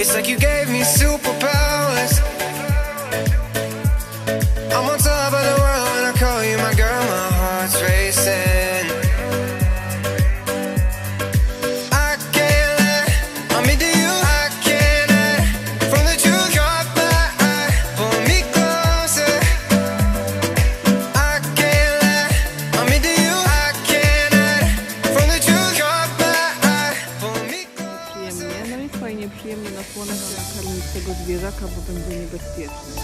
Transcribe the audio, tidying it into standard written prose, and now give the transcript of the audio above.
It's like you gave me superpowers. I'm on top of the world when I call you my girl. My heart's racing. I can't let, I'm into you. I can't let, from the truth caught my eye. Pull me closer. I can't let, I'm into you. I can't let, from the truth caught my eye. Pull me closer. Przyjemnie, no i fajnie, przyjemnie na słoneczko nakarmić tego zwierzaka, bo będzie niebezpieczny.